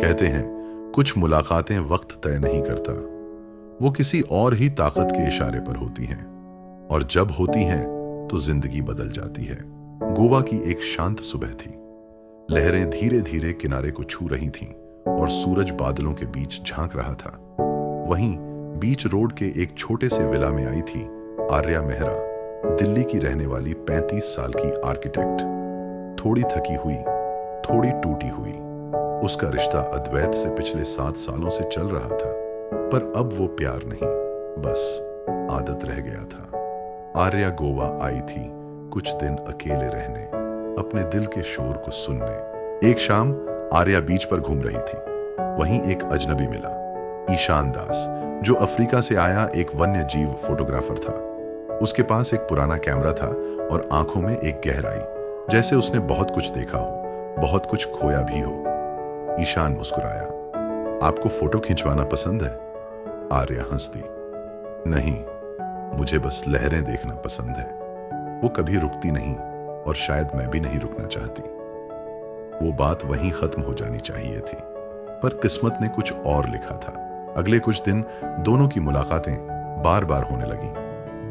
कहते हैं कुछ मुलाकातें वक्त तय नहीं करता, वो किसी और ही ताकत के इशारे पर होती हैं, और जब होती हैं तो जिंदगी बदल जाती है। गोवा की एक शांत सुबह थी। लहरें धीरे धीरे किनारे को छू रही थीं और सूरज बादलों के बीच झांक रहा था। वहीं बीच रोड के एक छोटे से विला में आई थी आर्या मेहरा, दिल्ली की रहने वाली 35 साल की आर्किटेक्ट। थोड़ी थकी हुई, थोड़ी टूटी हुई। उसका रिश्ता अद्वैत से पिछले 7 सालों से चल रहा था, पर अब वो प्यार नहीं, बस आदत रह गया था। आर्या गोवा आई थी कुछ दिन अकेले रहने, अपने दिल के शोर को सुनने। एक शाम आर्या बीच पर घूम रही थी। वहीं एक अजनबी मिला, ईशान दास, जो अफ्रीका से आया एक वन्य जीव फोटोग्राफर था। उसके पास एक पुराना कैमरा था और आंखों में एक गहराई, जैसे उसने बहुत कुछ देखा हो, बहुत कुछ खोया भी हो। ईशान मुस्कुराया। आपको फोटो खिंचवाना पसंद है? आर्या हंस दी। नहीं, मुझे बस लहरें देखना पसंद है। वो कभी रुकती नहीं और शायद मैं भी नहीं रुकना चाहती। वो बात वहीं खत्म हो जानी चाहिए थी, पर किस्मत ने कुछ और लिखा था। अगले कुछ दिन दोनों की मुलाकातें बार बार होने लगीं।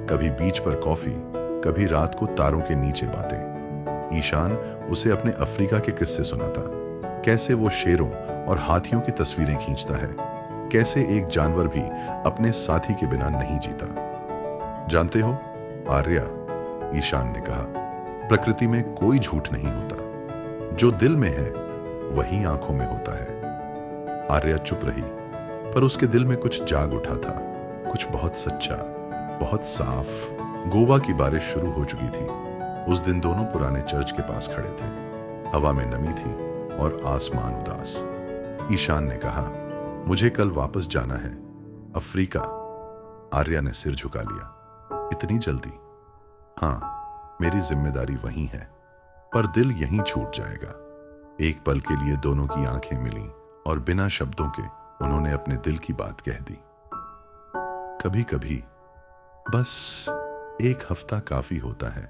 कभी बीच पर कॉफी, कभी रात को तारों के नीचे बातें। ईशान उसे अपने अफ्रीका के किस्से सुनाता, कैसे वो शेरों और हाथियों की तस्वीरें खींचता है, कैसे एक जानवर भी अपने साथी के बिना नहीं जीता। जानते हो आर्या, ईशान ने कहा, प्रकृति में कोई झूठ नहीं होता। जो दिल में है वही आंखों में होता है। आर्या चुप रही, पर उसके दिल में कुछ जाग उठा था, कुछ बहुत सच्चा, बहुत साफ। गोवा की बारिश शुरू हो चुकी थी। उस दिन दोनों पुराने चर्च के पास खड़े थे। हवा में नमी थी और आसमान उदास। ईशान ने कहा, मुझे कल वापस जाना है, अफ्रीका। आर्या ने सिर झुका लिया। इतनी जल्दी? हाँ, मेरी जिम्मेदारी वहीं है, पर दिल यहीं छूट जाएगा। एक पल के लिए दोनों की आंखें मिलीं और बिना शब्दों के उन्होंने अपने दिल की बात कह दी। कभी कभी बस एक हफ्ता काफी होता है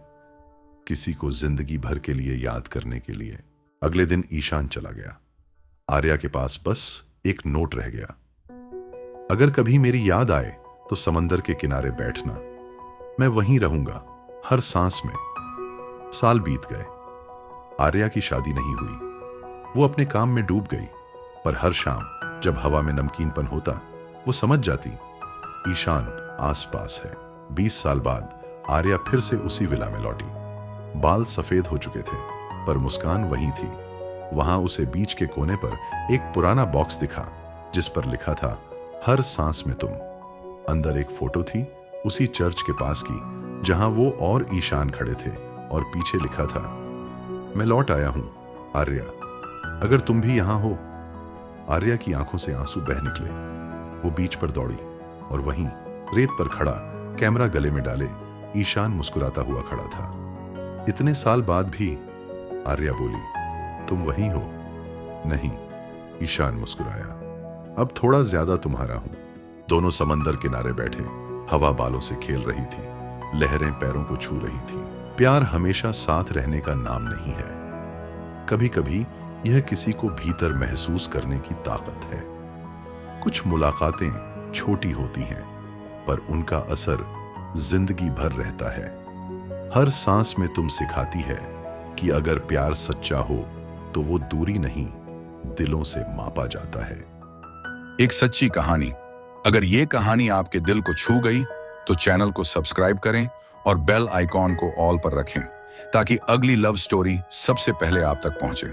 किसी को जिंदगी भर के लिए याद करने के लिए। अगले दिन ईशान चला गया। आर्या के पास बस एक नोट रह गया। अगर कभी मेरी याद आए तो समंदर के किनारे बैठना, मैं वहीं रहूंगा, हर सांस में। साल बीत गए। आर्या की शादी नहीं हुई। वो अपने काम में डूब गई, पर हर शाम जब हवा में नमकीनपन होता, वो समझ जाती ईशान आसपास है। 20 साल बाद आर्या फिर से उसी विला में लौटी। बाल सफेद हो चुके थे, पर मुस्कान वही थी। वहां उसे बीच के कोने पर एक पुराना बॉक्स दिखा, जिस पर लिखा था, हर सांस में तुम। अंदर एक फोटो थी, उसी चर्च के पास की, जहां वो और ईशान खड़े थे, और पीछे लिखा था, मैं लौट आया हूं आर्या, अगर तुम भी यहां हो। आर्या की आंखों से आंसू बह निकले। वो बीच पर दौड़ी और वहीं रेत पर खड़ा, कैमरा गले में डाले, ईशान मुस्कुराता हुआ खड़ा था। इतने साल बाद भी? आर्या बोली, तुम वही हो? नहीं, ईशान मुस्कुराया, अब थोड़ा ज्यादा तुम्हारा हूं। दोनों समंदर किनारे बैठे, हवा बालों से खेल रही थी, लहरें पैरों को छू रही थी। प्यार हमेशा साथ रहने का नाम नहीं है। कभी कभी यह किसी को भीतर महसूस करने की ताकत है। कुछ मुलाकातें छोटी होती हैं, पर उनका असर जिंदगी भर रहता है। हर सांस में तुम सिखाती है कि अगर प्यार सच्चा हो तो वो दूरी नहीं, दिलों से मापा जाता है। एक सच्ची कहानी। अगर ये कहानी आपके दिल को छू गई तो चैनल को सब्सक्राइब करें और बेल आइकॉन को ऑल पर रखें, ताकि अगली लव स्टोरी सबसे पहले आप तक पहुंचे।